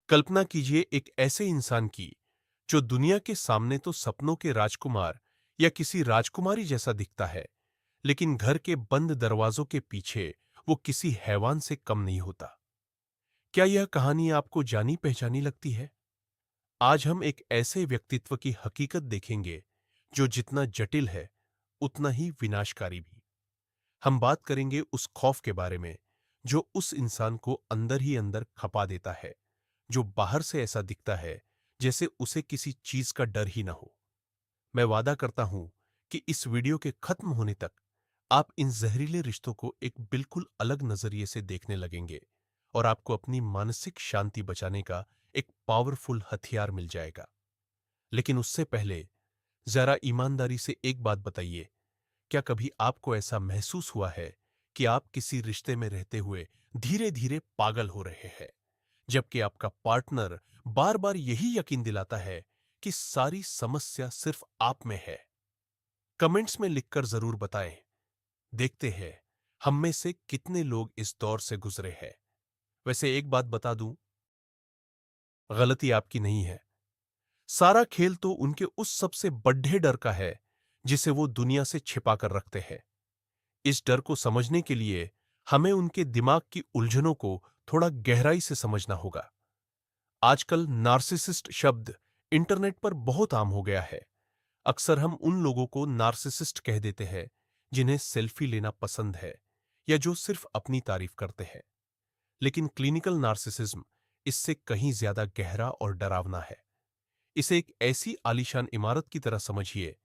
कल्पना कीजिए एक ऐसे इंसान की जो दुनिया के सामने तो सपनों के राजकुमार या किसी राजकुमारी जैसा दिखता है, लेकिन घर के बंद दरवाजों के पीछे वो किसी हैवान से कम नहीं होता। क्या यह कहानी आपको जानी पहचानी लगती है? आज हम एक ऐसे व्यक्तित्व की हकीकत देखेंगे जो जितना जटिल है उतना ही विनाशकारी भी। हम बात करेंगे उस खौफ के बारे में जो उस इंसान को अंदर ही अंदर खपा देता है, जो बाहर से ऐसा दिखता है जैसे उसे किसी चीज का डर ही ना हो। मैं वादा करता हूं कि इस वीडियो के खत्म होने तक आप इन जहरीले रिश्तों को एक बिल्कुल अलग नजरिए से देखने लगेंगे और आपको अपनी मानसिक शांति बचाने का एक पावरफुल हथियार मिल जाएगा। लेकिन उससे पहले जरा ईमानदारी से एक बात बताइए, क्या कभी आपको ऐसा महसूस हुआ है कि आप किसी रिश्ते में रहते हुए धीरे धीरे पागल हो रहे हैं, जबकि आपका पार्टनर बार बार यही यकीन दिलाता है कि सारी समस्या सिर्फ आप में है? कमेंट्स में लिखकर जरूर बताएं। देखते हैं हम में से कितने लोग इस दौर से गुजरे हैं। वैसे एक बात बता दूं, गलती आपकी नहीं है। सारा खेल तो उनके उस सबसे बड्ढे डर का है जिसे वो दुनिया से छिपा कर रखते हैं। इस डर को समझने के लिए हमें उनके दिमाग की उलझनों को थोड़ा गहराई से समझना होगा। आजकल नार्सिसिस्ट शब्द इंटरनेट पर बहुत आम हो गया है। अक्सर हम उन लोगों को नार्सिसिस्ट कह देते हैं जिन्हें सेल्फी लेना पसंद है या जो सिर्फ अपनी तारीफ करते हैं। लेकिन क्लिनिकल नार्सिसिज्म इससे कहीं ज्यादा गहरा और डरावना है। इसे एक ऐसी आलीशान इमारत की तरह समझिए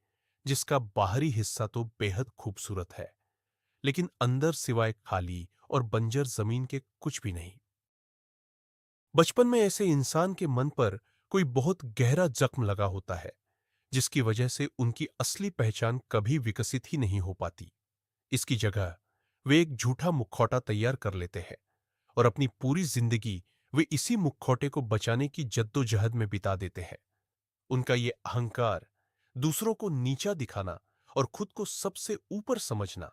जिसका बाहरी हिस्सा तो बेहद खूबसूरत है, लेकिन अंदर सिवाय खाली और बंजर जमीन के कुछ भी नहीं। बचपन में ऐसे इंसान के मन पर कोई बहुत गहरा जख्म लगा होता है जिसकी वजह से उनकी असली पहचान कभी विकसित ही नहीं हो पाती। इसकी जगह वे एक झूठा मुखौटा तैयार कर लेते हैं और अपनी पूरी जिंदगी वे इसी मुखौटे को बचाने की जद्दोजहद में बिता देते हैं। उनका ये अहंकार, दूसरों को नीचा दिखाना और खुद को सबसे ऊपर समझना,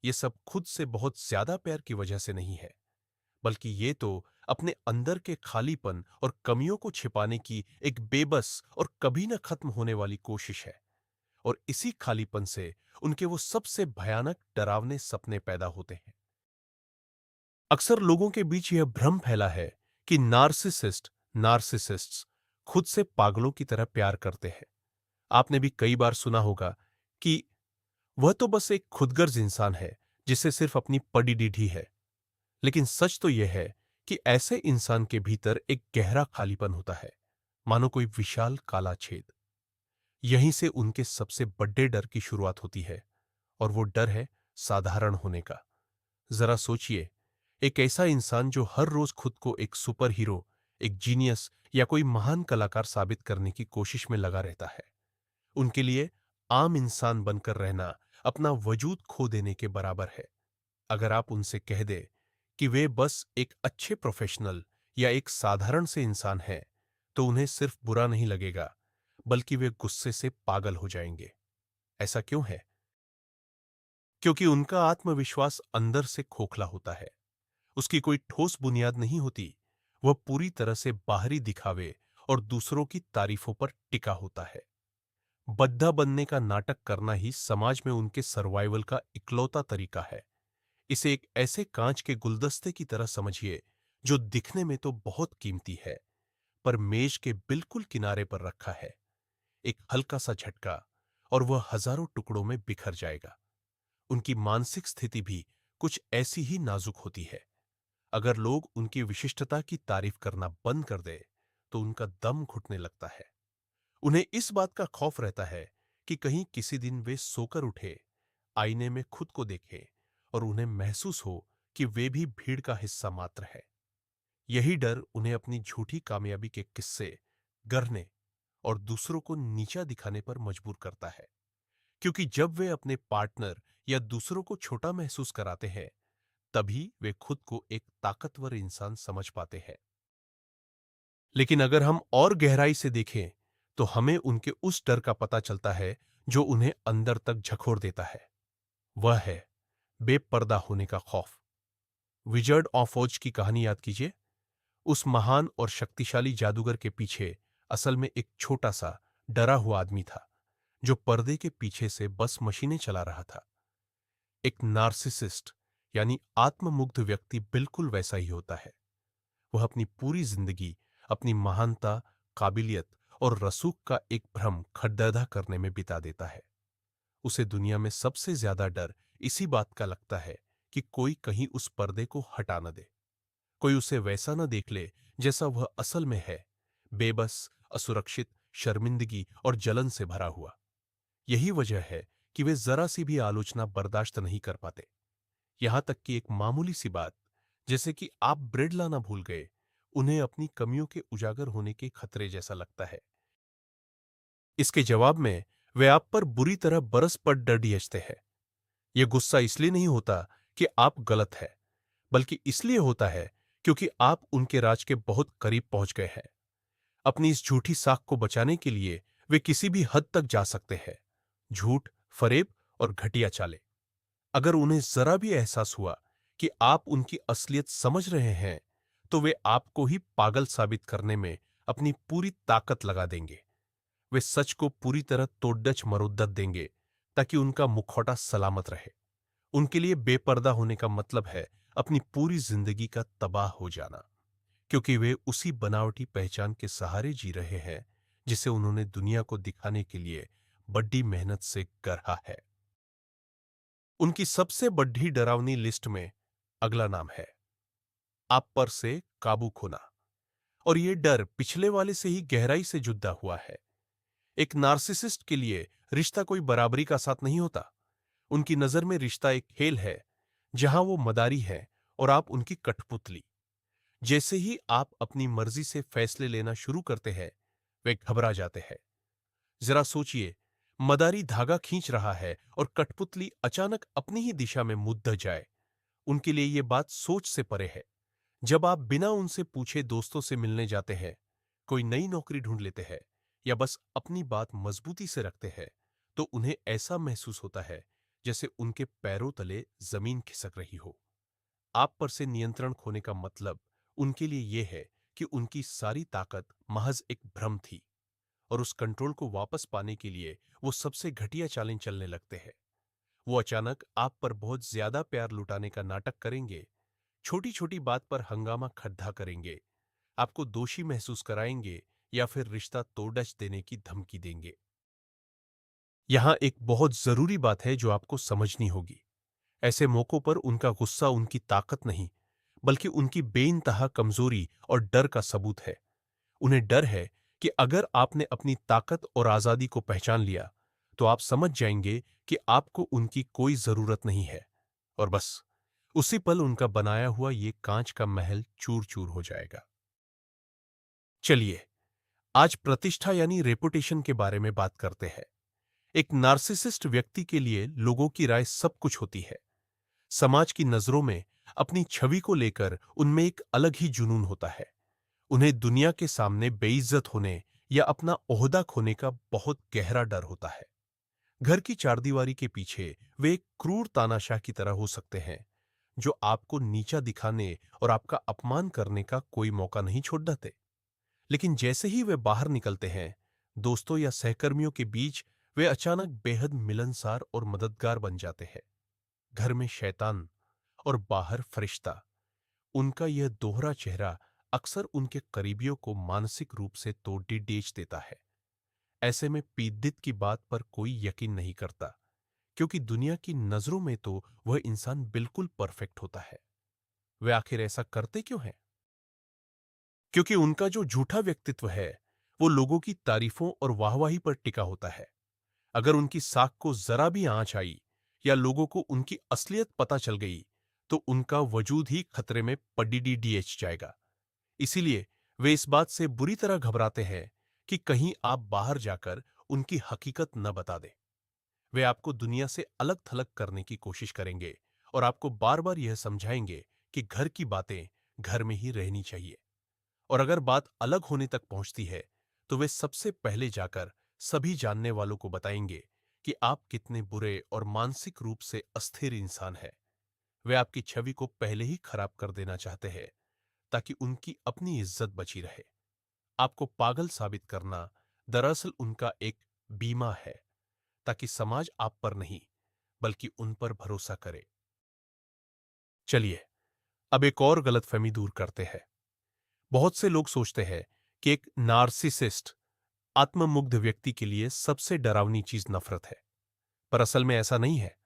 ये सब खुद से बहुत ज्यादा प्यार की वजह से नहीं है, बल्कि ये तो अपने अंदर के खालीपन और कमियों को छिपाने की एक बेबस और कभी न खत्म होने वाली कोशिश है। और इसी खालीपन से उनके वो सबसे भयानक डरावने सपने पैदा होते हैं। अक्सर लोगों के बीच यह भ्रम फैला है कि नार्सिसिस्ट्स खुद से पागलों की तरह प्यार करते हैं। आपने भी कई बार सुना होगा कि वह तो बस एक खुदगर्ज इंसान है जिसे सिर्फ अपनी पड़ी डीढ़ी है। लेकिन सच तो यह है कि ऐसे इंसान के भीतर एक गहरा खालीपन होता है, मानो कोई विशाल काला छेद। यहीं से उनके सबसे बड़े डर की शुरुआत होती है, और वो डर है साधारण होने का। जरा सोचिए, एक ऐसा इंसान जो हर रोज खुद को एक सुपर हीरो, एक जीनियस या कोई महान कलाकार साबित करने की कोशिश में लगा रहता है। उनके लिए आम इंसान बनकर रहना अपना वजूद खो देने के बराबर है। अगर आप उनसे कह दे कि वे बस एक अच्छे प्रोफेशनल या एक साधारण से इंसान हैं, तो उन्हें सिर्फ बुरा नहीं लगेगा, बल्कि वे गुस्से से पागल हो जाएंगे। ऐसा क्यों है? क्योंकि उनका आत्मविश्वास अंदर से खोखला होता है। उसकी कोई ठोस बुनियाद नहीं होती। वह पूरी तरह से बाहरी दिखावे और दूसरों की तारीफों पर टिका होता है। बद्धा बनने का नाटक करना ही समाज में उनके सर्वाइवल का इकलौता तरीका है। इसे एक ऐसे कांच के गुलदस्ते की तरह समझिए जो दिखने में तो बहुत कीमती है, पर मेज के बिल्कुल किनारे पर रखा है। एक हल्का सा झटका और वह हजारों टुकड़ों में बिखर जाएगा। उनकी मानसिक स्थिति भी कुछ ऐसी ही नाजुक होती है। अगर लोग उनकी विशिष्टता की तारीफ करना बंद कर दे तो उनका दम घुटने लगता है। उन्हें इस बात का खौफ रहता है कि कहीं किसी दिन वे सोकर उठे, आईने में खुद को देखें और उन्हें महसूस हो कि वे भी भीड़ का हिस्सा मात्र है। यही डर उन्हें अपनी झूठी कामयाबी के किस्से गढ़ने और दूसरों को नीचा दिखाने पर मजबूर करता है। क्योंकि जब वे अपने पार्टनर या दूसरों को छोटा महसूस कराते हैं, तभी वे खुद को एक ताकतवर इंसान समझ पाते हैं। लेकिन अगर हम और गहराई से देखें तो हमें उनके उस डर का पता चलता है जो उन्हें अंदर तक झकोर देता है। वह है बेपर्दा होने का खौफ। विजर्ड ऑफ ओज की कहानी याद कीजिए। उस महान और शक्तिशाली जादूगर के पीछे असल में एक छोटा सा डरा हुआ आदमी था, जो पर्दे के पीछे से बस मशीनें चला रहा था। एक नार्सिसिस्ट यानी आत्ममुग्ध व्यक्ति बिल्कुल वैसा ही होता है। वह अपनी पूरी जिंदगी अपनी महानता, काबिलियत और रसूख का एक भ्रम खटदरदा करने में बिता देता है। उसे दुनिया में सबसे ज्यादा डर इसी बात का लगता है कि कोई कहीं उस पर्दे को हटा न दे, कोई उसे वैसा न देख ले जैसा वह असल में है, बेबस, असुरक्षित, शर्मिंदगी और जलन से भरा हुआ। यही वजह है कि वे जरा सी भी आलोचना बर्दाश्त नहीं कर पाते। यहां तक कि एक मामूली सी बात, जैसे कि आप ब्रेड लाना भूल गए, उन्हें अपनी कमियों के उजागर होने के खतरे जैसा लगता है। इसके जवाब में वे आप पर बुरी तरह बरस पड़ डर डियचते हैं। यह गुस्सा इसलिए नहीं होता कि आप गलत है, बल्कि इसलिए होता है क्योंकि आप उनके राज के बहुत करीब पहुंच गए हैं। अपनी इस झूठी साख को बचाने के लिए वे किसी भी हद तक जा सकते हैं, झूठ, फरेब और घटिया चालें। अगर उन्हें जरा भी एहसास हुआ कि आप उनकी असलियत समझ रहे हैं, तो वे आपको ही पागल साबित करने में अपनी पूरी ताकत लगा देंगे। वे सच को पूरी तरह तोड़दच मरोद्दत देंगे ताकि उनका मुखौटा सलामत रहे। उनके लिए बेपर्दा होने का मतलब है अपनी पूरी जिंदगी का तबाह हो जाना, क्योंकि वे उसी बनावटी पहचान के सहारे जी रहे हैं जिसे उन्होंने दुनिया को दिखाने के लिए बड़ी मेहनत से गढ़ा है। उनकी सबसे बड़ी डरावनी लिस्ट में अगला नाम है आप पर से काबू खोना। और यह डर पिछले वाले से ही गहराई से जुड़ा हुआ है। एक नार्सिसिस्ट के लिए रिश्ता कोई बराबरी का साथ नहीं होता। उनकी नजर में रिश्ता एक खेल है जहां वो मदारी है और आप उनकी कठपुतली। जैसे ही आप अपनी मर्जी से फैसले लेना शुरू करते हैं, वे घबरा जाते हैं। जरा सोचिए, मदारी धागा खींच रहा है और कठपुतली अचानक अपनी ही दिशा में मुद्दा जाए। उनके लिए यह बात सोच से परे है। जब आप बिना उनसे पूछे दोस्तों से मिलने जाते हैं, कोई नई नौकरी ढूंढ लेते हैं या बस अपनी बात मजबूती से रखते हैं, तो उन्हें ऐसा महसूस होता है जैसे उनके पैरों तले जमीन खिसक रही हो। आप पर से नियंत्रण खोने का मतलब उनके लिए यह है कि उनकी सारी ताकत महज एक भ्रम थी, और उस कंट्रोल को वापस पाने के लिए वो सबसे घटिया चालें चलने लगते हैं। वो अचानक आप पर बहुत ज्यादा प्यार लुटाने का नाटक करेंगे, छोटी छोटी बात पर हंगामा खड्डा करेंगे, आपको दोषी महसूस कराएंगे या फिर रिश्ता तोड़च देने की धमकी देंगे। यहां एक बहुत जरूरी बात है जो आपको समझनी होगी। ऐसे मौकों पर उनका गुस्सा उनकी ताकत नहीं, बल्कि उनकी बेइंतहा कमजोरी और डर का सबूत है। उन्हें डर है कि अगर आपने अपनी ताकत और आजादी को पहचान लिया, तो आप समझ जाएंगे कि आपको उनकी कोई जरूरत नहीं है, और बस उसी पल उनका बनाया हुआ ये कांच का महल चूर चूर हो जाएगा। चलिए, आज प्रतिष्ठा यानी रेपुटेशन के बारे में बात करते हैं। एक नार्सिसिस्ट व्यक्ति के लिए लोगों की राय सब कुछ होती है। समाज की नजरों में अपनी छवि को लेकर उनमें एक अलग ही जुनून होता है। उन्हें दुनिया के सामने बेइज्जत होने या अपना ओहदा खोने का बहुत गहरा डर होता है। घर की चारदीवारी के पीछे वे एक क्रूर तानाशाह की तरह हो सकते हैं, जो आपको नीचा दिखाने और आपका अपमान करने का कोई मौका नहीं छोड़ देते। लेकिन जैसे ही वे बाहर निकलते हैं, दोस्तों या सहकर्मियों के बीच वे अचानक बेहद मिलनसार और मददगार बन जाते हैं। घर में शैतान और बाहर फरिश्ता, उनका यह दोहरा चेहरा अक्सर उनके करीबियों को मानसिक रूप से तोड़ डेच देता है। ऐसे में पीड़ित की बात पर कोई यकीन नहीं करता, क्योंकि दुनिया की नजरों में तो वह इंसान बिल्कुल परफेक्ट होता है। वे आखिर ऐसा करते क्यों हैं? क्योंकि उनका जो झूठा व्यक्तित्व है, वो लोगों की तारीफों और वाहवाही पर टिका होता है। अगर उनकी साख को जरा भी आंच आई या लोगों को उनकी असलियत पता चल गई, तो उनका वजूद ही खतरे में पडीडीएच जाएगा। इसीलिए वे इस बात से बुरी तरह घबराते हैं कि कहीं आप बाहर जाकर उनकी हकीकत न बता दें। वे आपको दुनिया से अलग थलग करने की कोशिश करेंगे और आपको बार बार यह समझाएंगे कि घर की बातें घर में ही रहनी चाहिए। और अगर बात अलग होने तक पहुंचती है, तो वे सबसे पहले जाकर सभी जानने वालों को बताएंगे कि आप कितने बुरे और मानसिक रूप से अस्थिर इंसान हैं। वे आपकी छवि को पहले ही खराब कर देना चाहते हैं, ताकि उनकी अपनी इज्जत बची रहे। आपको पागल साबित करना दरअसल उनका एक बीमा है, ताकि समाज आप पर नहीं बल्कि उन पर भरोसा करे। चलिए, अब एक और गलतफहमी दूर करते हैं। बहुत से लोग सोचते हैं कि एक नार्सिसिस्ट आत्ममुग्ध व्यक्ति के लिए सबसे डरावनी चीज नफरत है, पर असल में ऐसा नहीं है।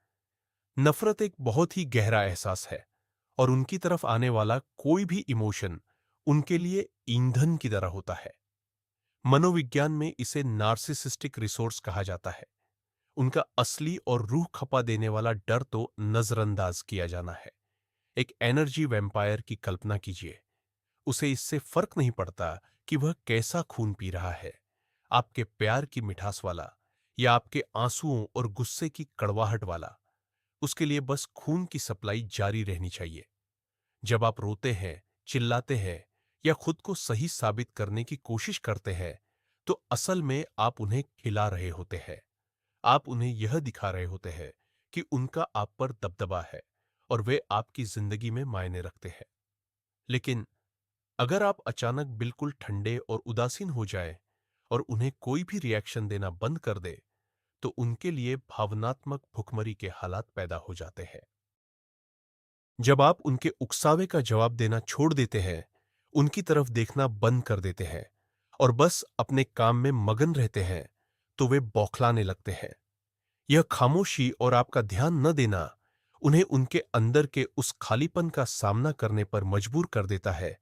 नफरत एक बहुत ही गहरा एहसास है और उनकी तरफ आने वाला कोई भी इमोशन उनके लिए ईंधन की तरह होता है। मनोविज्ञान में इसे नार्सिसिस्टिक रिसोर्स कहा जाता है। उनका असली और रूह खपा देने वाला डर तो नजरअंदाज किया जाना है। एक एनर्जी वैम्पायर की कल्पना कीजिए। उसे इससे फर्क नहीं पड़ता कि वह कैसा खून पी रहा है, आपके प्यार की मिठास वाला या आपके आंसुओं और गुस्से की कड़वाहट वाला। उसके लिए बस खून की सप्लाई जारी रहनी चाहिए। जब आप रोते हैं, चिल्लाते हैं या खुद को सही साबित करने की कोशिश करते हैं, तो असल में आप उन्हें खिला रहे होते हैं। आप उन्हें यह दिखा रहे होते हैं कि उनका आप पर दबदबा है और वे आपकी जिंदगी में मायने रखते हैं। लेकिन अगर आप अचानक बिल्कुल ठंडे और उदासीन हो जाए और उन्हें कोई भी रिएक्शन देना बंद कर दे, तो उनके लिए भावनात्मक भुखमरी के हालात पैदा हो जाते हैं। जब आप उनके उकसावे का जवाब देना छोड़ देते हैं, उनकी तरफ देखना बंद कर देते हैं और बस अपने काम में मगन रहते हैं, तो वे बौखलाने लगते हैं। यह खामोशी और आपका ध्यान न देना उन्हें उनके अंदर के उस खालीपन का सामना करने पर मजबूर कर देता है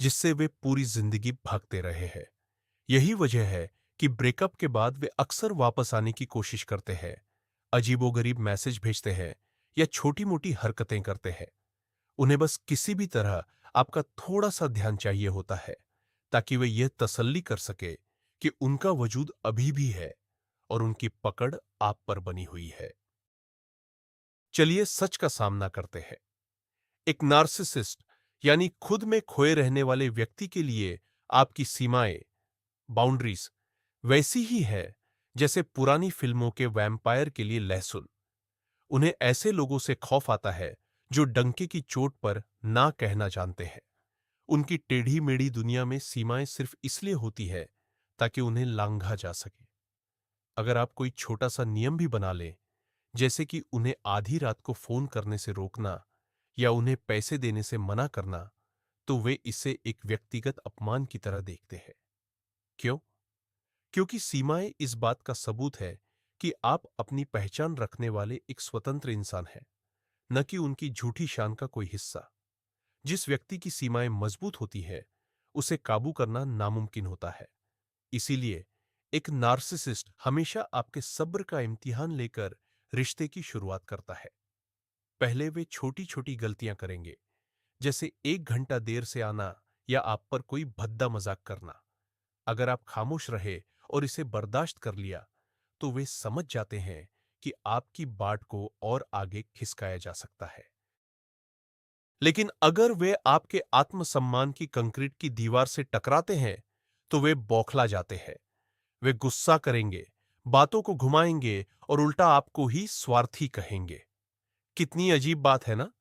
जिससे वे पूरी जिंदगी भागते रहे हैं। यही वजह है कि ब्रेकअप के बाद वे अक्सर वापस आने की कोशिश करते हैं, अजीबोगरीब मैसेज भेजते हैं या छोटी-मोटी हरकतें करते हैं। उन्हें बस किसी भी तरह आपका थोड़ा सा ध्यान चाहिए होता है, ताकि वे यह तसल्ली कर सके कि उनका वजूद अभी भी है और उनकी पकड़ आप पर बनी हुई है। चलिए सच का सामना करते हैं। एक नार्सिसिस्ट यानी खुद में खोए रहने वाले व्यक्ति के लिए आपकी सीमाएं, बाउंड्रीज वैसी ही है जैसे पुरानी फिल्मों के वैम्पायर के लिए लहसुन। उन्हें ऐसे लोगों से खौफ आता है जो डंके की चोट पर ना कहना जानते हैं। उनकी टेढ़ी मेढ़ी दुनिया में सीमाएं सिर्फ इसलिए होती है ताकि उन्हें लांघा जा सके। अगर आप कोई छोटा सा नियम भी बना लें, जैसे कि उन्हें आधी रात को फोन करने से रोकना या उन्हें पैसे देने से मना करना, तो वे इसे एक व्यक्तिगत अपमान की तरह देखते हैं। क्यों? क्योंकि सीमाएं इस बात का सबूत है कि आप अपनी पहचान रखने वाले एक स्वतंत्र इंसान हैं, न कि उनकी झूठी शान का कोई हिस्सा। जिस व्यक्ति की सीमाएं मजबूत होती है, उसे काबू करना नामुमकिन होता है। इसीलिए एक नार्सिसिस्ट हमेशा आपके सब्र का इम्तिहान लेकर रिश्ते की शुरुआत करता है। पहले वे छोटी छोटी गलतियां करेंगे, जैसे 1 घंटा देर से आना या आप पर कोई भद्दा मजाक करना। अगर आप खामोश रहे और इसे बर्दाश्त कर लिया, तो वे समझ जाते हैं कि आपकी बाट को और आगे खिसकाया जा सकता है। लेकिन अगर वे आपके आत्मसम्मान की कंक्रीट की दीवार से टकराते हैं, तो वे बौखला जाते हैं। वे गुस्सा करेंगे, बातों को घुमाएंगे और उल्टा आपको ही स्वार्थी कहेंगे। कितनी अजीब बात है ना?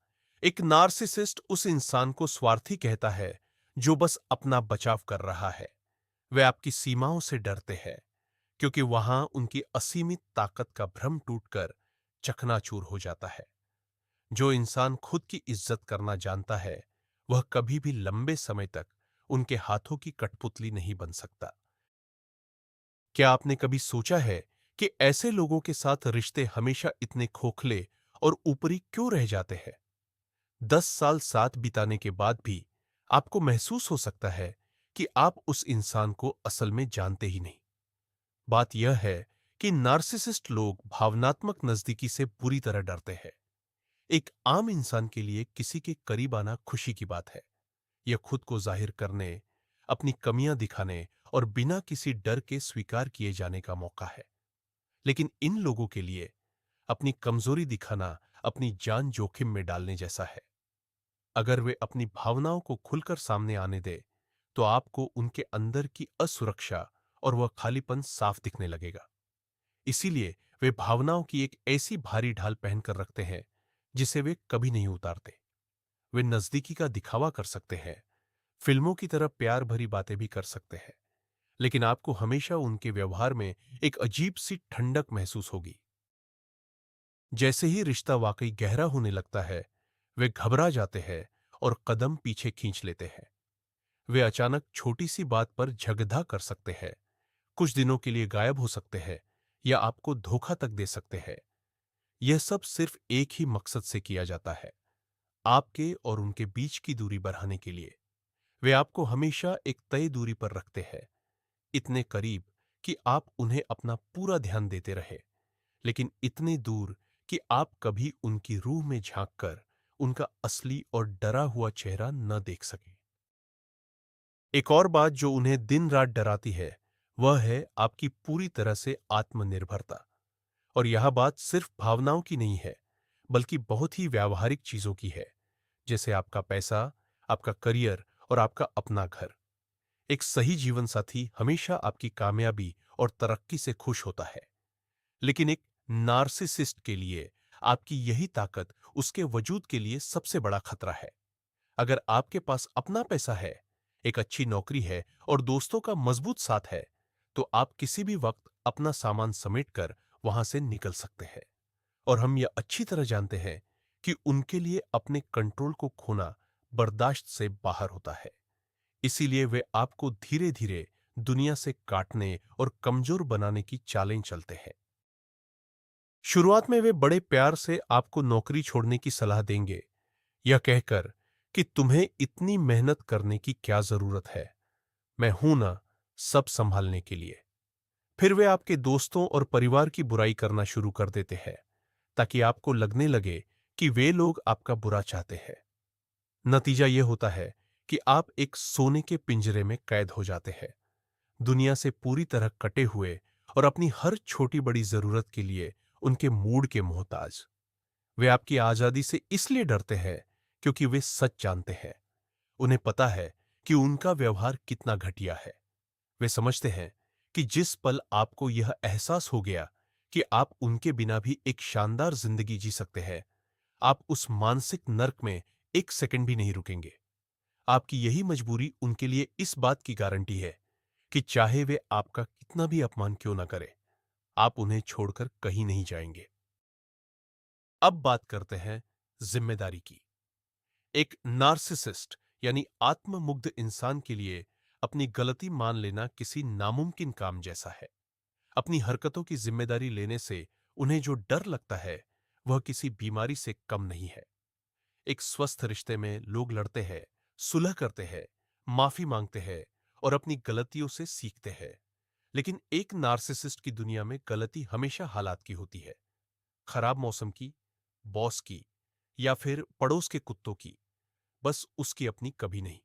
एक नार्सिसिस्ट उस इंसान को स्वार्थी कहता है जो बस अपना बचाव कर रहा है। वे आपकी सीमाओं से डरते हैं, क्योंकि वहां उनकी असीमित ताकत का भ्रम टूटकर चकनाचूर हो जाता है। जो इंसान खुद की इज्जत करना जानता है, वह कभी भी लंबे समय तक उनके हाथों की कठपुतली नहीं बन सकता। क्या आपने कभी सोचा है कि ऐसे लोगों के साथ रिश्ते हमेशा इतने खोखले और ऊपरी क्यों रह जाते हैं? 10 साल साथ बिताने के बाद भी आपको महसूस हो सकता है कि आप उस इंसान को असल में जानते ही नहीं। बात यह है कि नार्सिसिस्ट लोग भावनात्मक नजदीकी से बुरी तरह डरते हैं। एक आम इंसान के लिए किसी के करीब आना खुशी की बात है। यह खुद को जाहिर करने, अपनी कमियां दिखाने और बिना किसी डर के स्वीकार किए जाने का मौका है। लेकिन इन लोगों के लिए अपनी कमजोरी दिखाना अपनी जान जोखिम में डालने जैसा है। अगर वे अपनी भावनाओं को खुलकर सामने आने दे, तो आपको उनके अंदर की असुरक्षा और वह खालीपन साफ दिखने लगेगा। इसीलिए वे भावनाओं की एक ऐसी भारी ढाल पहनकर रखते हैं जिसे वे कभी नहीं उतारते। वे नजदीकी का दिखावा कर सकते हैं, फिल्मों की तरह प्यार भरी बातें भी कर सकते हैं, लेकिन आपको हमेशा उनके व्यवहार में एक अजीब सी ठंडक महसूस होगी। जैसे ही रिश्ता वाकई गहरा होने लगता है, वे घबरा जाते हैं और कदम पीछे खींच लेते हैं। वे अचानक छोटी सी बात पर झगड़ा कर सकते हैं, कुछ दिनों के लिए गायब हो सकते हैं या आपको धोखा तक दे सकते हैं। यह सब सिर्फ एक ही मकसद से किया जाता है, आपके और उनके बीच की दूरी बढ़ाने के लिए। वे आपको हमेशा एक तय दूरी पर रखते हैं, इतने करीब कि आप उन्हें अपना पूरा ध्यान देते रहे, लेकिन इतने दूर कि आप कभी उनकी रूह में झांककर उनका असली और डरा हुआ चेहरा न देख सके। एक और बात जो उन्हें दिन रात डराती है, वह है आपकी पूरी तरह से आत्मनिर्भरता। और यह बात सिर्फ भावनाओं की नहीं है, बल्कि बहुत ही व्यावहारिक चीजों की है, जैसे आपका पैसा, आपका करियर और आपका अपना घर। एक सही जीवन साथी हमेशा आपकी कामयाबी और तरक्की से खुश होता है, लेकिन एक नार्सिसिस्ट के लिए आपकी यही ताकत उसके वजूद के लिए सबसे बड़ा खतरा है। अगर आपके पास अपना पैसा है, एक अच्छी नौकरी है और दोस्तों का मजबूत साथ है, तो आप किसी भी वक्त अपना सामान समेटकर वहां से निकल सकते हैं। और हम यह अच्छी तरह जानते हैं कि उनके लिए अपने कंट्रोल को खोना बर्दाश्त से बाहर होता है। इसीलिए वे आपको धीरे धीरे दुनिया से काटने और कमजोर बनाने की चालें चलते हैं। शुरुआत में वे बड़े प्यार से आपको नौकरी छोड़ने की सलाह देंगे, यह कहकर कि तुम्हें इतनी मेहनत करने की क्या जरूरत है, मैं हूं ना सब संभालने के लिए। फिर वे आपके दोस्तों और परिवार की बुराई करना शुरू कर देते हैं, ताकि आपको लगने लगे कि वे लोग आपका बुरा चाहते हैं। नतीजा यह होता है कि आप एक सोने के पिंजरे में कैद हो जाते हैं, दुनिया से पूरी तरह कटे हुए और अपनी हर छोटी बड़ी जरूरत के लिए उनके मूड के मोहताज। वे आपकी आजादी से इसलिए डरते हैं क्योंकि वे सच जानते हैं। उन्हें पता है कि उनका व्यवहार कितना घटिया है। वे समझते हैं कि जिस पल आपको यह एहसास हो गया कि आप उनके बिना भी एक शानदार जिंदगी जी सकते हैं, आप उस मानसिक नर्क में एक सेकंड भी नहीं रुकेंगे। आपकी यही मजबूरी उनके लिए इस बात की गारंटी है कि चाहे वे आपका कितना भी अपमान क्यों न करें, आप उन्हें छोड़कर कहीं नहीं जाएंगे। अब बात करते हैं जिम्मेदारी की। एक नार्सिसिस्ट यानी आत्ममुग्ध इंसान के लिए अपनी गलती मान लेना किसी नामुमकिन काम जैसा है। अपनी हरकतों की जिम्मेदारी लेने से उन्हें जो डर लगता है, वह किसी बीमारी से कम नहीं है। एक स्वस्थ रिश्ते में लोग लड़ते हैं, सुलह करते हैं, माफी मांगते हैं और अपनी गलतियों से सीखते हैं। लेकिन एक नार्सिसिस्ट की दुनिया में गलती हमेशा हालात की होती है, खराब मौसम की, बॉस की या फिर पड़ोस के कुत्तों की, बस उसकी अपनी कभी नहीं।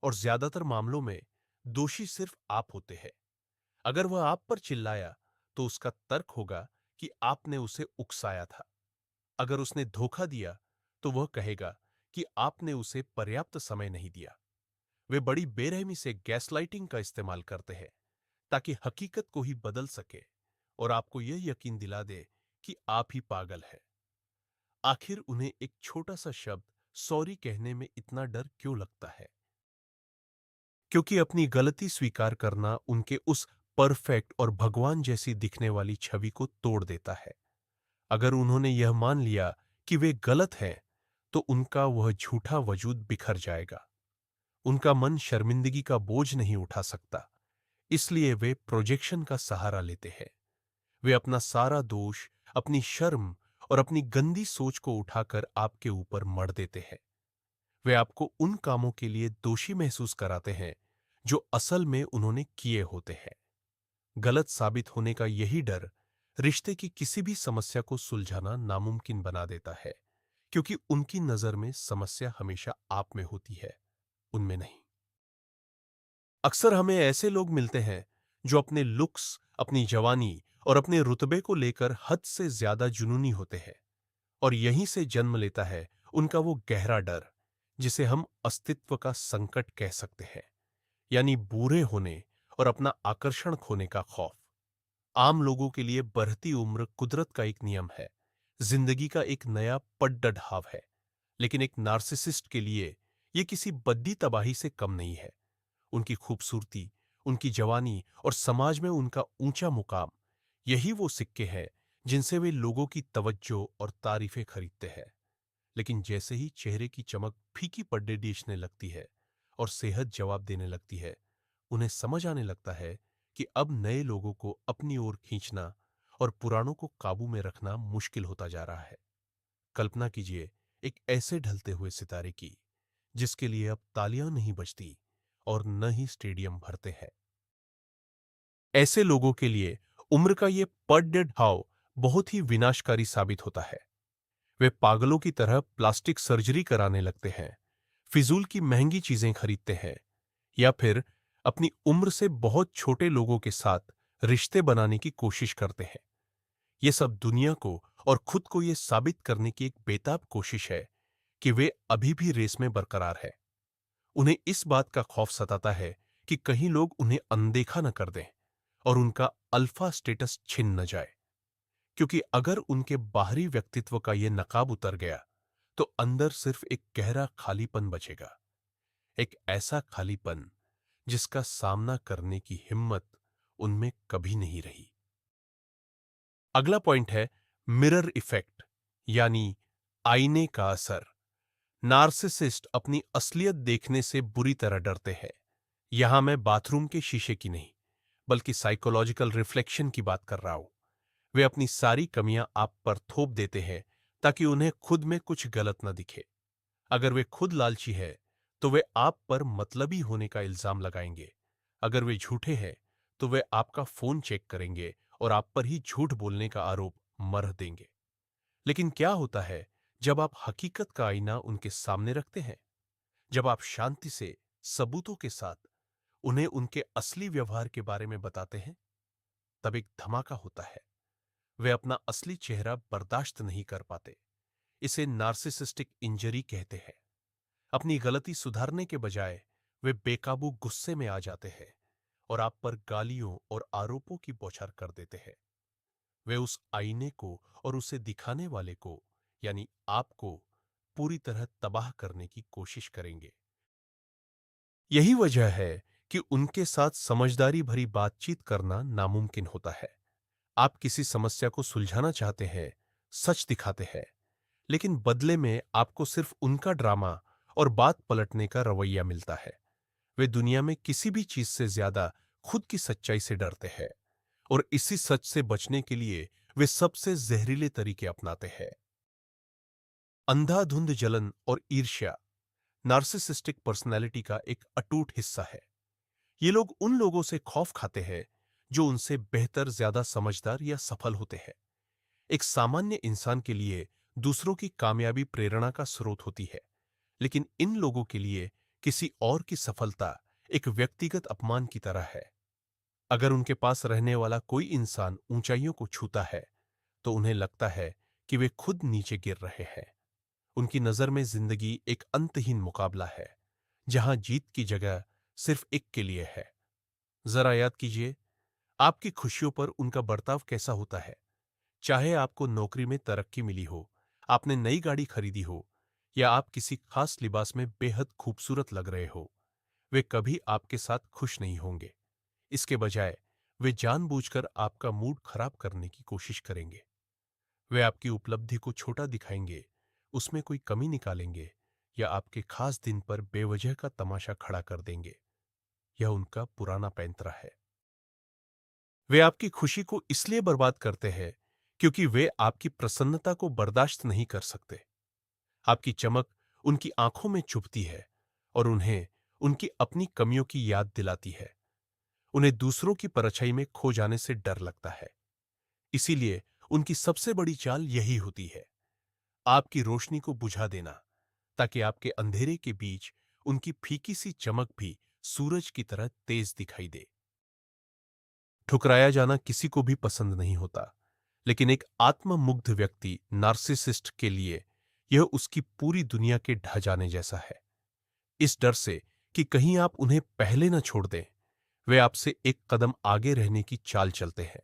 और ज्यादातर मामलों में दोषी सिर्फ आप होते हैं। अगर वह आप पर चिल्लाया तो उसका तर्क होगा कि आपने उसे उकसाया था। अगर उसने धोखा दिया तो वह कहेगा कि आपने उसे पर्याप्त समय नहीं दिया। वे बड़ी बेरहमी से गैसलाइटिंग का इस्तेमाल करते हैं, ताकि हकीकत को ही बदल सके और आपको यह यकीन दिला दे कि आप ही पागल हैं। आखिर उन्हें एक छोटा सा शब्द सॉरी कहने में इतना डर क्यों लगता है? क्योंकि अपनी गलती स्वीकार करना उनके उस परफेक्ट और भगवान जैसी दिखने वाली छवि को तोड़ देता है। अगर उन्होंने यह मान लिया कि वे गलत हैं, तो उनका वह झूठा वजूद बिखर जाएगा। उनका मन शर्मिंदगी का बोझ नहीं उठा सकता, इसलिए वे प्रोजेक्शन का सहारा लेते हैं। वे अपना सारा दोष, अपनी शर्म और अपनी गंदी सोच को उठाकर आपके ऊपर मढ़ देते हैं। वे आपको उन कामों के लिए दोषी महसूस कराते हैं जो असल में उन्होंने किए होते हैं। गलत साबित होने का यही डर रिश्ते की किसी भी समस्या को सुलझाना नामुमकिन बना देता है, क्योंकि उनकी नजर में समस्या हमेशा आप में होती है, उनमें नहीं। अक्सर हमें ऐसे लोग मिलते हैं जो अपने लुक्स, अपनी जवानी और अपने रुतबे को लेकर हद से ज्यादा जुनूनी होते हैं, और यहीं से जन्म लेता है उनका वो गहरा डर, जिसे हम अस्तित्व का संकट कह सकते हैं, यानी बूढ़े होने और अपना आकर्षण खोने का खौफ। आम लोगों के लिए बढ़ती उम्र कुदरत का एक नियम है, जिंदगी का एक नया पड्डढ़ाव है, लेकिन एक नार्सिसिस्ट के लिए ये किसी बद्दी तबाही से कम नहीं है। उनकी खूबसूरती, उनकी जवानी और समाज में उनका ऊंचा मुकाम, यही वो सिक्के हैं जिनसे वे लोगों की तवज्जो और तारीफें खरीदते हैं। लेकिन जैसे ही चेहरे की चमक फीकी पड्डे दिखने लगती है और सेहत जवाब देने लगती है, उन्हें समझ आने लगता है कि अब नए लोगों को अपनी ओर खींचना और पुरानों को काबू में रखना मुश्किल होता जा रहा है। कल्पना कीजिए एक ऐसे ढलते हुए सितारे की जिसके लिए अब तालियां नहीं बजती और न ही स्टेडियम भरते हैं। ऐसे लोगों के लिए उम्र का ये पर डे ढाव बहुत ही विनाशकारी साबित होता है। वे पागलों की तरह प्लास्टिक सर्जरी कराने लगते हैं, फिजूल की महंगी चीजें खरीदते हैं या फिर अपनी उम्र से बहुत छोटे लोगों के साथ रिश्ते बनाने की कोशिश करते हैं। ये सब दुनिया को और खुद को ये साबित करने की एक बेताब कोशिश है कि वे अभी भी रेस में बरकरार है। उन्हें इस बात का खौफ सताता है कि कहीं लोग उन्हें अनदेखा न कर दें और उनका अल्फा स्टेटस छिन न जाए, क्योंकि अगर उनके बाहरी व्यक्तित्व का यह नकाब उतर गया तो अंदर सिर्फ एक गहरा खालीपन बचेगा। एक ऐसा खालीपन जिसका सामना करने की हिम्मत उनमें कभी नहीं रही। अगला पॉइंट है मिरर इफेक्ट, यानी आईने का असर। नार्सिसिस्ट अपनी असलियत देखने से बुरी तरह डरते हैं। यहां मैं बाथरूम के शीशे की नहीं, बल्कि साइकोलॉजिकल रिफ्लेक्शन की बात कर रहा हूं। वे अपनी सारी कमियां आप पर थोप देते हैं ताकि उन्हें खुद में कुछ गलत न दिखे। अगर वे खुद लालची है तो वे आप पर मतलबी होने का इल्जाम लगाएंगे। अगर वे झूठे हैं तो वे आपका फोन चेक करेंगे और आप पर ही झूठ बोलने का आरोप मढ़ देंगे। लेकिन क्या होता है जब आप हकीकत का आईना उनके सामने रखते हैं? जब आप शांति से, सबूतों के साथ उन्हें उनके असली व्यवहार के बारे में बताते हैं, तब एक धमाका होता है। वे अपना असली चेहरा बर्दाश्त नहीं कर पाते। इसे नार्सिसिस्टिक इंजरी कहते हैं। अपनी गलती सुधारने के बजाय वे बेकाबू गुस्से में आ जाते हैं और आप पर गालियों और आरोपों की बौछार कर देते हैं। वे उस आईने को और उसे दिखाने वाले को, यानी आपको, पूरी तरह तबाह करने की कोशिश करेंगे। यही वजह है कि उनके साथ समझदारी भरी बातचीत करना नामुमकिन होता है। आप किसी समस्या को सुलझाना चाहते हैं, सच दिखाते हैं, लेकिन बदले में आपको सिर्फ उनका ड्रामा और बात पलटने का रवैया मिलता है। वे दुनिया में किसी भी चीज से ज्यादा खुद की सच्चाई से डरते हैं और इसी सच से बचने के लिए वे सबसे जहरीले तरीके अपनाते हैं। अंधाधुंध जलन और ईर्ष्या नार्सिसिस्टिक पर्सनैलिटी का एक अटूट हिस्सा है। ये लोग उन लोगों से खौफ खाते हैं जो उनसे बेहतर, ज्यादा समझदार या सफल होते हैं। एक सामान्य इंसान के लिए दूसरों की कामयाबी प्रेरणा का स्रोत होती है, लेकिन इन लोगों के लिए किसी और की सफलता एक व्यक्तिगत अपमान की तरह है। अगर उनके पास रहने वाला कोई इंसान ऊंचाइयों को छूता है तो उन्हें लगता है कि वे खुद नीचे गिर रहे हैं। उनकी नजर में जिंदगी एक अंतहीन मुकाबला है जहां जीत की जगह सिर्फ एक के लिए है। जरा याद कीजिए, आपकी खुशियों पर उनका बर्ताव कैसा होता है। चाहे आपको नौकरी में तरक्की मिली हो, आपने नई गाड़ी खरीदी हो या आप किसी खास लिबास में बेहद खूबसूरत लग रहे हो, वे कभी आपके साथ खुश नहीं होंगे। इसके बजाय वे जानबूझकर आपका मूड खराब करने की कोशिश करेंगे। वे आपकी उपलब्धि को छोटा दिखाएंगे, उसमें कोई कमी निकालेंगे या आपके खास दिन पर बेवजह का तमाशा खड़ा कर देंगे। यह उनका पुराना पैंतरा है। वे आपकी खुशी को इसलिए बर्बाद करते हैं क्योंकि वे आपकी प्रसन्नता को बर्दाश्त नहीं कर सकते। आपकी चमक उनकी आंखों में चुभती है और उन्हें उनकी अपनी कमियों की याद दिलाती है। उन्हें दूसरों की परछाई में खो जाने से डर लगता है। इसीलिए उनकी सबसे बड़ी चाल यही होती है, आपकी रोशनी को बुझा देना, ताकि आपके अंधेरे के बीच उनकी फीकी सी चमक भी सूरज की तरह तेज दिखाई दे। ठुकराया जाना किसी को भी पसंद नहीं होता, लेकिन एक आत्ममुग्ध व्यक्ति नार्सिसिस्ट के लिए यह उसकी पूरी दुनिया के ढह जाने जैसा है। इस डर से कि कहीं आप उन्हें पहले न छोड़ दें, वे आपसे एक कदम आगे रहने की चाल चलते हैं।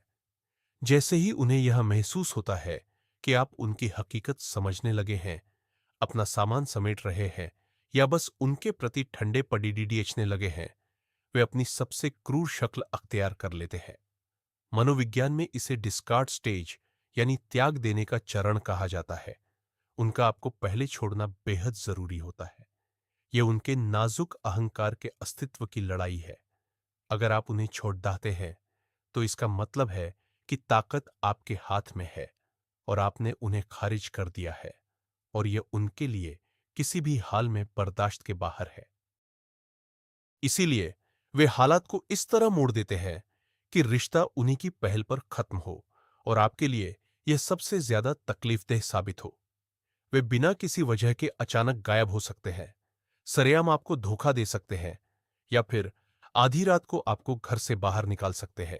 जैसे ही उन्हें यह महसूस होता है कि आप उनकी हकीकत समझने लगे हैं, अपना सामान समेट रहे हैं या बस उनके प्रति ठंडे पड़ीडीडीएचने लगे हैं, वे अपनी सबसे क्रूर शक्ल अख्तियार कर लेते हैं। मनोविज्ञान में इसे डिस्कार्ड स्टेज यानी त्याग देने का चरण कहा जाता है। उनका आपको पहले छोड़ना बेहद जरूरी होता है। यह उनके नाजुक अहंकार के अस्तित्व की लड़ाई है। अगर आप उन्हें छोड़ दाते हैं तो इसका मतलब है कि ताकत आपके हाथ में है और आपने उन्हें खारिज कर दिया है, और यह उनके लिए किसी भी हाल में बर्दाश्त के बाहर है। इसीलिए वे हालात को इस तरह मोड़ देते हैं कि रिश्ता उन्हीं की पहल पर खत्म हो और आपके लिए यह सबसे ज्यादा तकलीफदेह साबित हो। वे बिना किसी वजह के अचानक गायब हो सकते हैं, सरेआम आपको धोखा दे सकते हैं, या फिर आधी रात को आपको घर से बाहर निकाल सकते हैं।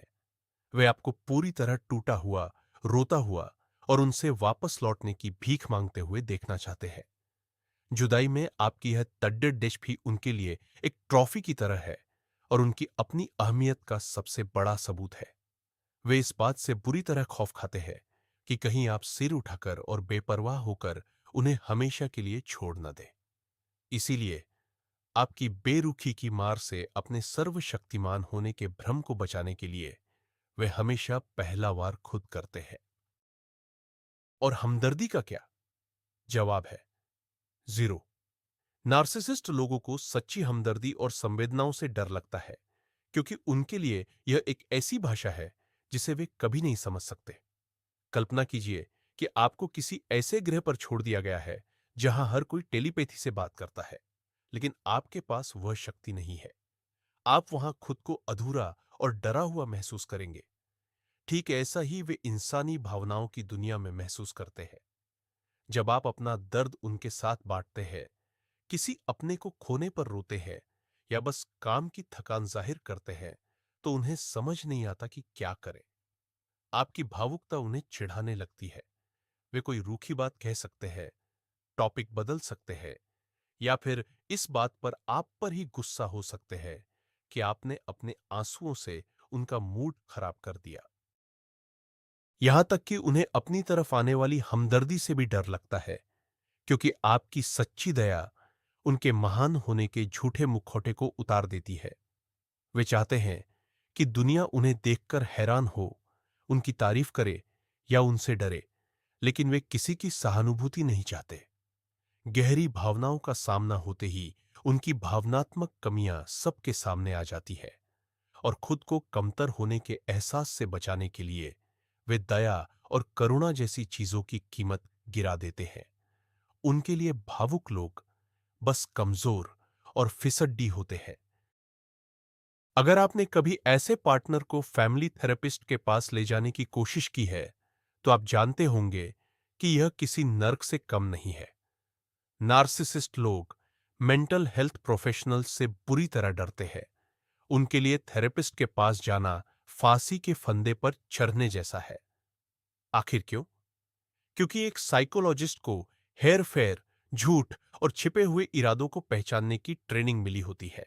वे आपको पूरी तरह टूटा हुआ, रोता हुआ और उनसे वापस लौटने की भीख मांगते हुए देखना चाहते हैं। जुदाई में आपकी यह तड्डर डिश भी उनके लिए एक ट्रॉफी की तरह है और उनकी अपनी अहमियत का सबसे बड़ा सबूत है। वे इस बात से बुरी तरह खौफ खाते हैं कि कहीं आप सिर उठाकर और बेपरवाह होकर उन्हें हमेशा के लिए छोड़ न दें। इसीलिए आपकी बेरुखी की मार से अपने सर्वशक्तिमान होने के भ्रम को बचाने के लिए वे हमेशा पहला वार खुद करते हैं। और हमदर्दी का क्या जवाब है? जीरो। नार्सिसिस्ट लोगों को सच्ची हमदर्दी और संवेदनाओं से डर लगता है, क्योंकि उनके लिए यह एक ऐसी भाषा है जिसे वे कभी नहीं समझ सकते। कल्पना कीजिए कि आपको किसी ऐसे ग्रह पर छोड़ दिया गया है जहां हर कोई टेलीपैथी से बात करता है, लेकिन आपके पास वह शक्ति नहीं है। आप वहां खुद को अधूरा और डरा हुआ महसूस करेंगे। ठीक ऐसा ही वे इंसानी भावनाओं की दुनिया में महसूस करते हैं। जब आप अपना दर्द उनके साथ बांटते हैं, किसी अपने को खोने पर रोते हैं या बस काम की थकान जाहिर करते हैं, तो उन्हें समझ नहीं आता कि क्या करें। आपकी भावुकता उन्हें चिढ़ाने लगती है। वे कोई रूखी बात कह सकते हैं, टॉपिक बदल सकते हैं, या फिर इस बात पर आप पर ही गुस्सा हो सकते हैं कि आपने अपने आंसुओं से उनका मूड खराब कर दिया। यहां तक कि उन्हें अपनी तरफ आने वाली हमदर्दी से भी डर लगता है, क्योंकि आपकी सच्ची दया उनके महान होने के झूठे मुखौटे को उतार देती है। वे चाहते हैं कि दुनिया उन्हें देखकर हैरान हो, उनकी तारीफ करे या उनसे डरे, लेकिन वे किसी की सहानुभूति नहीं चाहते। गहरी भावनाओं का सामना होते ही उनकी भावनात्मक कमियां सबके सामने आ जाती है, और खुद को कमतर होने के एहसास से बचाने के लिए वे दया और करुणा जैसी चीजों की कीमत गिरा देते हैं। उनके लिए भावुक लोग बस कमजोर और फिसड्डी होते हैं। अगर आपने कभी ऐसे पार्टनर को फैमिली थेरेपिस्ट के पास ले जाने की कोशिश की है, तो आप जानते होंगे कि यह किसी नर्क से कम नहीं है। नार्सिसिस्ट लोग मेंटल हेल्थ प्रोफेशनल्स से बुरी तरह डरते हैं। उनके लिए थेरेपिस्ट के पास जाना फांसी के फंदे पर चढ़ने जैसा है। आखिर क्यों? क्योंकि एक साइकोलॉजिस्ट को हेर-फेर, झूठ और छिपे हुए इरादों को पहचानने की ट्रेनिंग मिली होती है।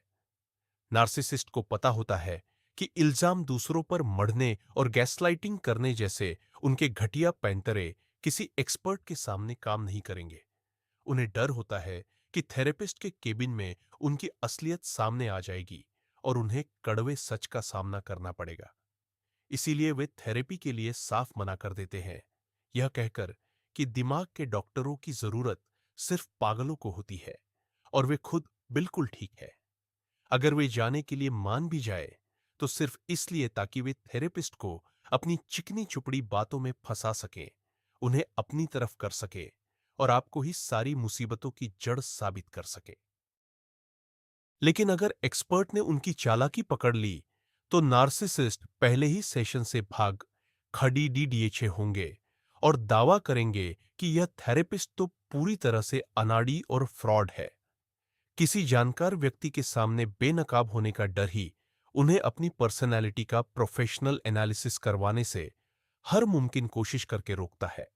नार्सिसिस्ट को पता होता है कि इल्जाम दूसरों पर मढ़ने और गैसलाइटिंग करने जैसे उनके घटिया पैंतरे किसी एक्सपर्ट के सामने काम नहीं करेंगे। उन्हें डर होता है कि थेरेपिस्ट के केबिन में उनकी असलियत सामने आ जाएगी और उन्हें कड़वे सच का सामना करना पड़ेगा। इसीलिए वे थेरेपी के लिए साफ मना कर देते हैं, यह कहकर कि दिमाग के डॉक्टरों की जरूरत सिर्फ पागलों को होती है और वे खुद बिल्कुल ठीक है। अगर वे जाने के लिए मान भी जाए, तो सिर्फ इसलिए ताकि वे थेरेपिस्ट को अपनी चिकनी चुपड़ी बातों में फंसा सके, उन्हें अपनी तरफ कर सके और आपको ही सारी मुसीबतों की जड़ साबित कर सके। लेकिन अगर एक्सपर्ट ने उनकी चालाकी पकड़ ली, तो नार्सिसिस्ट पहले ही सेशन से भाग खड़ी डीडीएचए होंगे और दावा करेंगे कि यह थेरेपिस्ट तो पूरी तरह से अनाड़ी और फ्रॉड है। किसी जानकार व्यक्ति के सामने बेनकाब होने का डर ही उन्हें अपनी पर्सनैलिटी का प्रोफेशनल एनालिसिस करवाने से हर मुमकिन कोशिश करके रोकता है।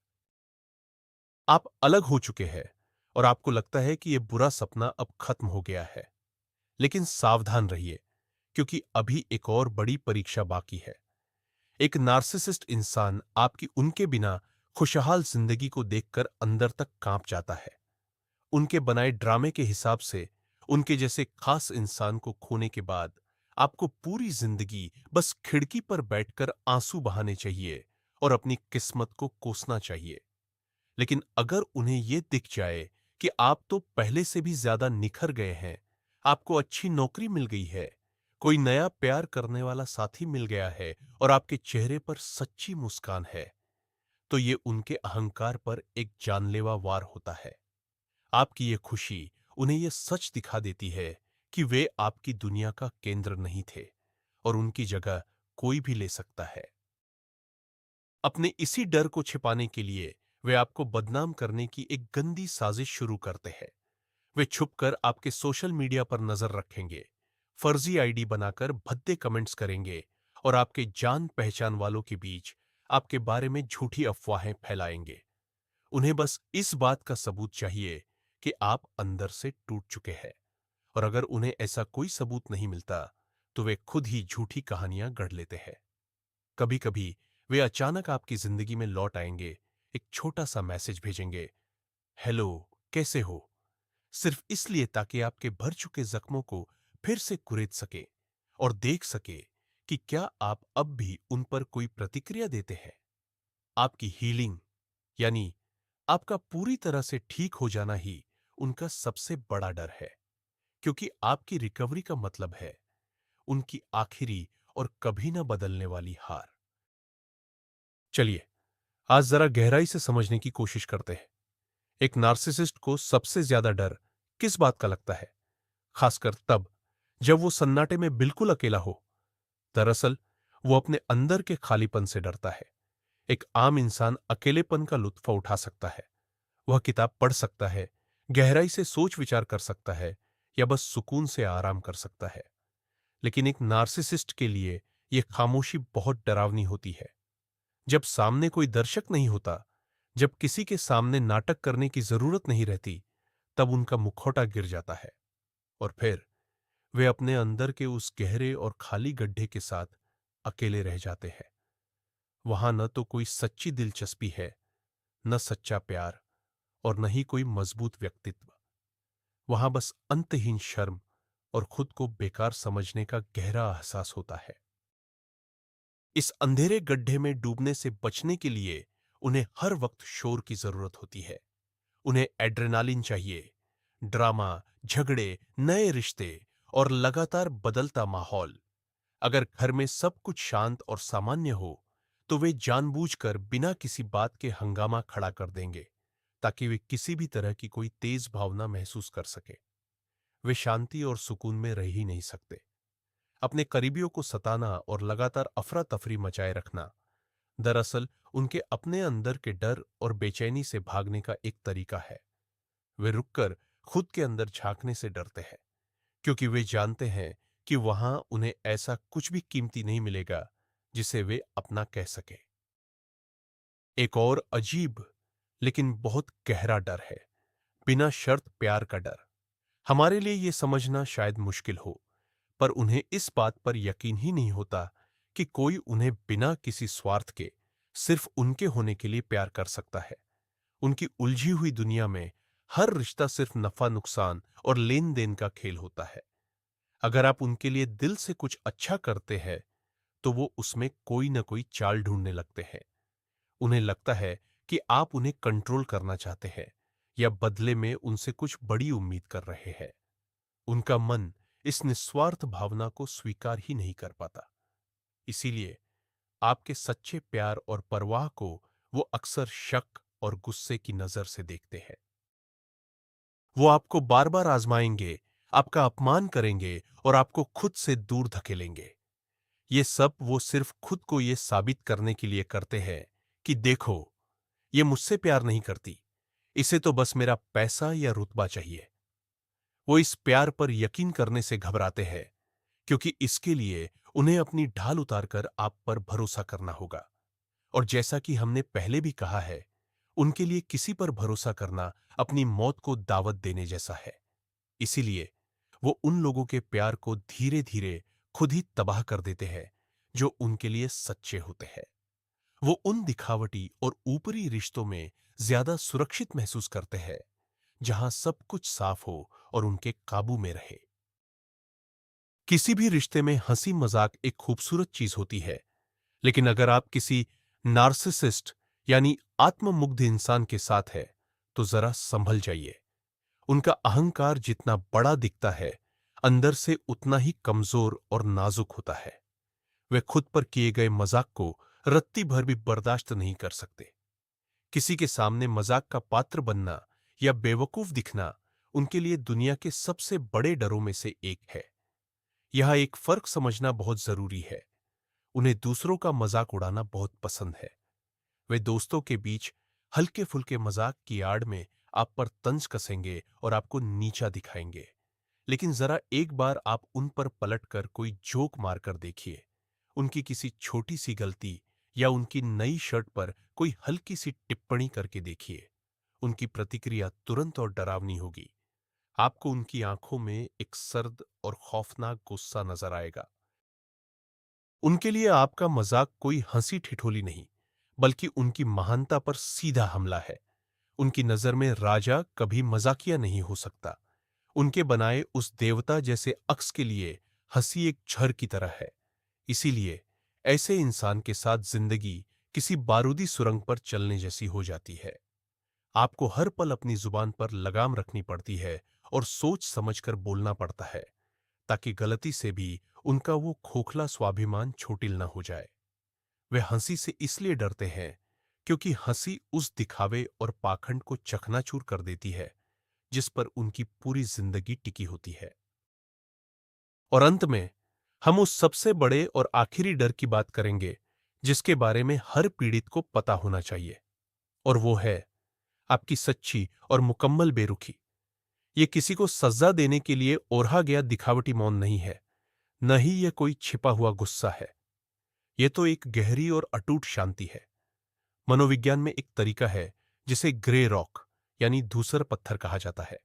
आप अलग हो चुके हैं और आपको लगता है कि यह बुरा सपना अब खत्म हो गया है। लेकिन सावधान रहिए, क्योंकि अभी एक और बड़ी परीक्षा बाकी है। एक नार्सिसिस्ट इंसान आपकी उनके बिना खुशहाल जिंदगी को देखकर अंदर तक कांप जाता है उनके बनाए ड्रामे के हिसाब से उनके जैसे खास इंसान को खोने के बाद आपको पूरी जिंदगी बस खिड़की पर बैठकर आंसू बहाने चाहिए और अपनी किस्मत को कोसना चाहिए। लेकिन अगर उन्हें यह दिख जाए कि आप तो पहले से भी ज्यादा निखर गए हैं, आपको अच्छी नौकरी मिल गई है, कोई नया प्यार करने वाला साथी मिल गया है और आपके चेहरे पर सच्ची मुस्कान है, तो ये उनके अहंकार पर एक जानलेवा वार होता है। आपकी ये खुशी उन्हें यह सच दिखा देती है कि वे आपकी दुनिया का केंद्र नहीं थे और उनकी जगह कोई भी ले सकता है। अपने इसी डर को छिपाने के लिए वे आपको बदनाम करने की एक गंदी साजिश शुरू करते हैं। वे छुपकर आपके सोशल मीडिया पर नजर रखेंगे, फर्जी आईडी बनाकर भद्दे कमेंट्स करेंगे और आपके जान पहचान वालों के बीच आपके बारे में झूठी अफवाहें फैलाएंगे। उन्हें बस इस बात का सबूत चाहिए कि आप अंदर से टूट चुके हैं, और अगर उन्हें ऐसा कोई सबूत नहीं मिलता तो वे खुद ही झूठी कहानियां गढ़ लेते हैं। कभी कभी वे अचानक आपकी जिंदगी में लौट आएंगे, एक छोटा सा मैसेज भेजेंगे, हेलो, कैसे हो, सिर्फ इसलिए ताकि आपके भर चुके जख्मों को फिर से कुरेद सके और देख सके कि क्या आप अब भी उन पर कोई प्रतिक्रिया देते हैं। आपकी हीलिंग, यानी आपका पूरी तरह से ठीक हो जाना ही उनका सबसे बड़ा डर है, क्योंकि आपकी रिकवरी का मतलब है उनकी आखिरी और कभी न बदलने वाली हार। चलिए आज जरा गहराई से समझने की कोशिश करते हैं। एक नार्सिसिस्ट को सबसे ज्यादा डर किस बात का लगता है, खासकर तब जब वो सन्नाटे में बिल्कुल अकेला हो। दरअसल वो अपने अंदर के खालीपन से डरता है। एक आम इंसान अकेलेपन का लुत्फ उठा सकता है, वह किताब पढ़ सकता है, गहराई से सोच विचार कर सकता है या बस सुकून से आराम कर सकता है। लेकिन एक नार्सिसिस्ट के लिए यह खामोशी बहुत डरावनी होती है। जब सामने कोई दर्शक नहीं होता, जब किसी के सामने नाटक करने की जरूरत नहीं रहती, तब उनका मुखौटा गिर जाता है और फिर वे अपने अंदर के उस गहरे और खाली गड्ढे के साथ अकेले रह जाते हैं। वहां न तो कोई सच्ची दिलचस्पी है, न सच्चा प्यार और न ही कोई मजबूत व्यक्तित्व। वहां बस अंतहीन शर्म और खुद को बेकार समझने का गहरा एहसास होता है। इस अंधेरे गड्ढे में डूबने से बचने के लिए उन्हें हर वक्त शोर की जरूरत होती है। उन्हें एड्रेनालिन चाहिए, ड्रामा, झगड़े, नए रिश्ते और लगातार बदलता माहौल। अगर घर में सब कुछ शांत और सामान्य हो, तो वे जानबूझकर बिना किसी बात के हंगामा खड़ा कर देंगे, ताकि वे किसी भी तरह की कोई तेज भावना महसूस कर सके। वे शांति और सुकून में रह ही नहीं सकते। अपने करीबियों को सताना और लगातार अफरा तफरी मचाए रखना दरअसल उनके अपने अंदर के डर और बेचैनी से भागने का एक तरीका है। वे रुककर खुद के अंदर झांकने से डरते हैं, क्योंकि वे जानते हैं कि वहां उन्हें ऐसा कुछ भी कीमती नहीं मिलेगा जिसे वे अपना कह सके। एक और अजीब लेकिन बहुत गहरा डर है, बिना शर्त प्यार का डर। हमारे लिए यह समझना शायद मुश्किल हो, पर उन्हें इस बात पर यकीन ही नहीं होता कि कोई उन्हें बिना किसी स्वार्थ के सिर्फ उनके होने के लिए प्यार कर सकता है। उनकी उलझी हुई दुनिया में हर रिश्ता सिर्फ नफा नुकसान और लेन देन का खेल होता है। अगर आप उनके लिए दिल से कुछ अच्छा करते हैं, तो वो उसमें कोई न कोई चाल ढूंढने लगते हैं। उन्हें लगता है कि आप उन्हें कंट्रोल करना चाहते हैं या बदले में उनसे कुछ बड़ी उम्मीद कर रहे हैं। उनका मन इस निस्वार्थ भावना को स्वीकार ही नहीं कर पाता। इसीलिए आपके सच्चे प्यार और परवाह को वो अक्सर शक और गुस्से की नजर से देखते हैं। वो आपको बार बार आजमाएंगे, आपका अपमान करेंगे और आपको खुद से दूर धकेलेंगे। ये सब वो सिर्फ खुद को ये साबित करने के लिए करते हैं कि देखो, ये मुझसे प्यार नहीं करती, इसे तो बस मेरा पैसा या रुतबा चाहिए। वो इस प्यार पर यकीन करने से घबराते हैं, क्योंकि इसके लिए उन्हें अपनी ढाल उतारकर आप पर भरोसा करना होगा। और जैसा कि हमने पहले भी कहा है, उनके लिए किसी पर भरोसा करना अपनी मौत को दावत देने जैसा है। इसीलिए वो उन लोगों के प्यार को धीरे धीरे खुद ही तबाह कर देते हैं जो उनके लिए सच्चे होते हैं। वो उन दिखावटी और ऊपरी रिश्तों में ज्यादा सुरक्षित महसूस करते हैं जहां सब कुछ साफ हो और उनके काबू में रहे। किसी भी रिश्ते में हंसी मजाक एक खूबसूरत चीज होती है, लेकिन अगर आप किसी नार्सिसिस्ट यानी आत्ममुग्ध इंसान के साथ है, तो जरा संभल जाइए। उनका अहंकार जितना बड़ा दिखता है, अंदर से उतना ही कमजोर और नाजुक होता है। वे खुद पर किए गए मजाक को रत्ती भर भी बर्दाश्त नहीं कर सकते। किसी के सामने मजाक का पात्र बनना या बेवकूफ दिखना उनके लिए दुनिया के सबसे बड़े डरों में से एक है। यह एक फर्क समझना बहुत जरूरी है। उन्हें दूसरों का मजाक उड़ाना बहुत पसंद है। वे दोस्तों के बीच हल्के फुल्के मजाक की आड़ में आप पर तंज कसेंगे और आपको नीचा दिखाएंगे। लेकिन जरा एक बार आप उन पर पलटकर कोई जोक मारकर देखिए, उनकी किसी छोटी सी गलती या उनकी नई शर्ट पर कोई हल्की सी टिप्पणी करके देखिए। उनकी प्रतिक्रिया तुरंत और डरावनी होगी। आपको उनकी आंखों में एक सर्द और खौफनाक गुस्सा नजर आएगा। उनके लिए आपका मजाक कोई हंसी ठिठोली नहीं, बल्कि उनकी महानता पर सीधा हमला है। उनकी नजर में राजा कभी मजाकिया नहीं हो सकता। उनके बनाए उस देवता जैसे अक्स के लिए हंसी एक झर की तरह है। इसीलिए ऐसे इंसान के साथ जिंदगी किसी बारूदी सुरंग पर चलने जैसी हो जाती है। आपको हर पल अपनी जुबान पर लगाम रखनी पड़ती है और सोच समझकर बोलना पड़ता है, ताकि गलती से भी उनका वो खोखला स्वाभिमान छोटिल न हो जाए। वे हंसी से इसलिए डरते हैं क्योंकि हंसी उस दिखावे और पाखंड को चकनाचूर कर देती है जिस पर उनकी पूरी जिंदगी टिकी होती है। और अंत में हम उस सबसे बड़े और आखिरी डर की बात करेंगे जिसके बारे में हर पीड़ित को पता होना चाहिए, और वो है आपकी सच्ची और मुकम्मल बेरुखी। ये किसी को सजा देने के लिए ओढ़ा गया दिखावटी मौन नहीं है, न ही यह कोई छिपा हुआ गुस्सा है। यह तो एक गहरी और अटूट शांति है। मनोविज्ञान में एक तरीका है जिसे ग्रे रॉक यानी धूसर पत्थर कहा जाता है।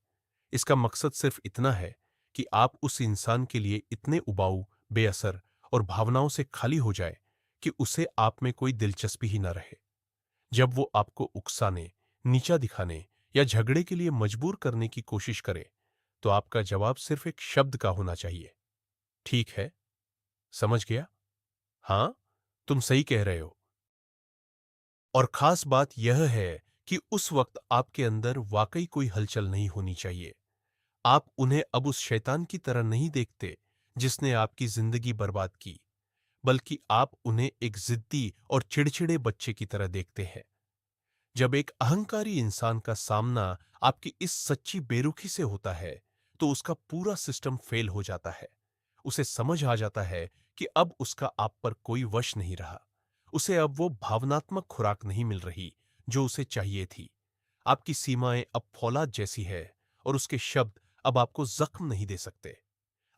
इसका मकसद सिर्फ इतना है कि आप उस इंसान के लिए इतने उबाऊ, बेअसर और भावनाओं से खाली हो जाए कि उसे आप में कोई दिलचस्पी ही न रहे। जब वो आपको उकसाने, नीचा दिखाने या झगड़े के लिए मजबूर करने की कोशिश करे, तो आपका जवाब सिर्फ एक शब्द का होना चाहिए, ठीक है, समझ गया, हाँ, तुम सही कह रहे हो। और खास बात यह है कि उस वक्त आपके अंदर वाकई कोई हलचल नहीं होनी चाहिए। आप उन्हें अब उस शैतान की तरह नहीं देखते जिसने आपकी जिंदगी बर्बाद की, बल्कि आप उन्हें एक जिद्दी और चिड़चिड़े बच्चे की तरह देखते हैं। जब एक अहंकारी इंसान का सामना आपकी इस सच्ची बेरुखी से होता है, तो उसका पूरा सिस्टम फेल हो जाता है। उसे समझ आ जाता है कि अब उसका आप पर कोई वश नहीं रहा। उसे अब वो भावनात्मक खुराक नहीं मिल रही जो उसे चाहिए थी। आपकी सीमाएं अब फौलाद जैसी है और उसके शब्द अब आपको जख्म नहीं दे सकते।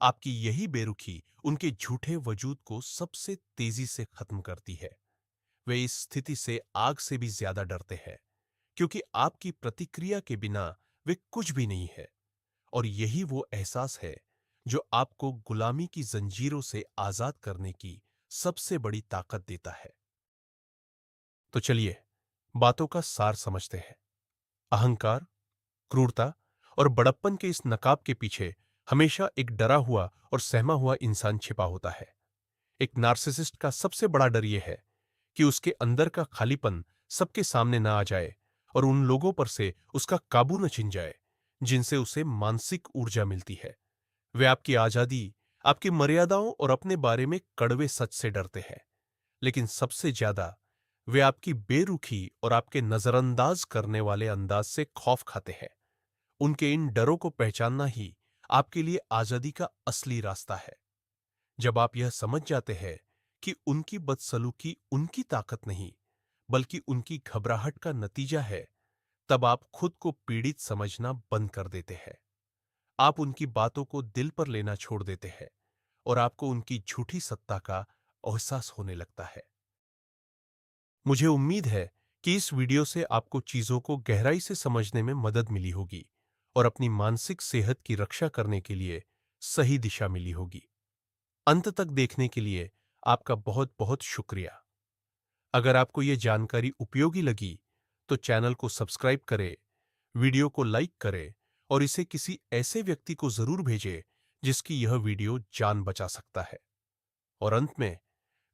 आपकी यही बेरुखी उनके झूठे वजूद को सबसे तेजी से खत्म करती है। वे इस स्थिति से आग से भी ज्यादा डरते हैं, क्योंकि आपकी प्रतिक्रिया के बिना वे कुछ भी नहीं है। और यही वो एहसास है जो आपको गुलामी की जंजीरों से आजाद करने की सबसे बड़ी ताकत देता है। तो चलिए बातों का सार समझते हैं। अहंकार, क्रूरता और बड़प्पन के इस नकाब के पीछे हमेशा एक डरा हुआ और सहमा हुआ इंसान छिपा होता है। एक नार्सिसिस्ट का सबसे बड़ा डर यह है कि उसके अंदर का खालीपन सबके सामने ना आ जाए और उन लोगों पर से उसका काबू न छिन जाए जिनसे उसे मानसिक ऊर्जा मिलती है। वे आपकी आजादी, आपकी मर्यादाओं और अपने बारे में कड़वे सच से डरते हैं। लेकिन सबसे ज्यादा वे आपकी बेरुखी और आपके नजरअंदाज करने वाले अंदाज से खौफ खाते हैं। उनके इन डरों को पहचानना ही आपके लिए आजादी का असली रास्ता है। जब आप यह समझ जाते हैं कि उनकी बदसलूकी उनकी ताकत नहीं, बल्कि उनकी घबराहट का नतीजा है, तब आप खुद को पीड़ित समझना बंद कर देते हैं। आप उनकी बातों को दिल पर लेना छोड़ देते हैं और आपको उनकी झूठी सत्ता का एहसास होने लगता है। मुझे उम्मीद है कि इस वीडियो से आपको चीजों को गहराई से समझने में मदद मिली होगी और अपनी मानसिक सेहत की रक्षा करने के लिए सही दिशा मिली होगी। अंत तक देखने के लिए आपका बहुत बहुत शुक्रिया। अगर आपको यह जानकारी उपयोगी लगी, तो चैनल को सब्सक्राइब करें, वीडियो को लाइक करें और इसे किसी ऐसे व्यक्ति को जरूर भेजें जिसकी यह वीडियो जान बचा सकता है। और अंत में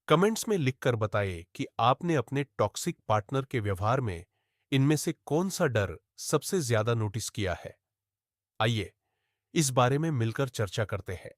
कमेंट्स में लिखकर बताएं कि आपने अपने टॉक्सिक पार्टनर के व्यवहार में इनमें से कौन सा डर सबसे ज्यादा नोटिस किया है। आइए इस बारे में मिलकर चर्चा करते हैं।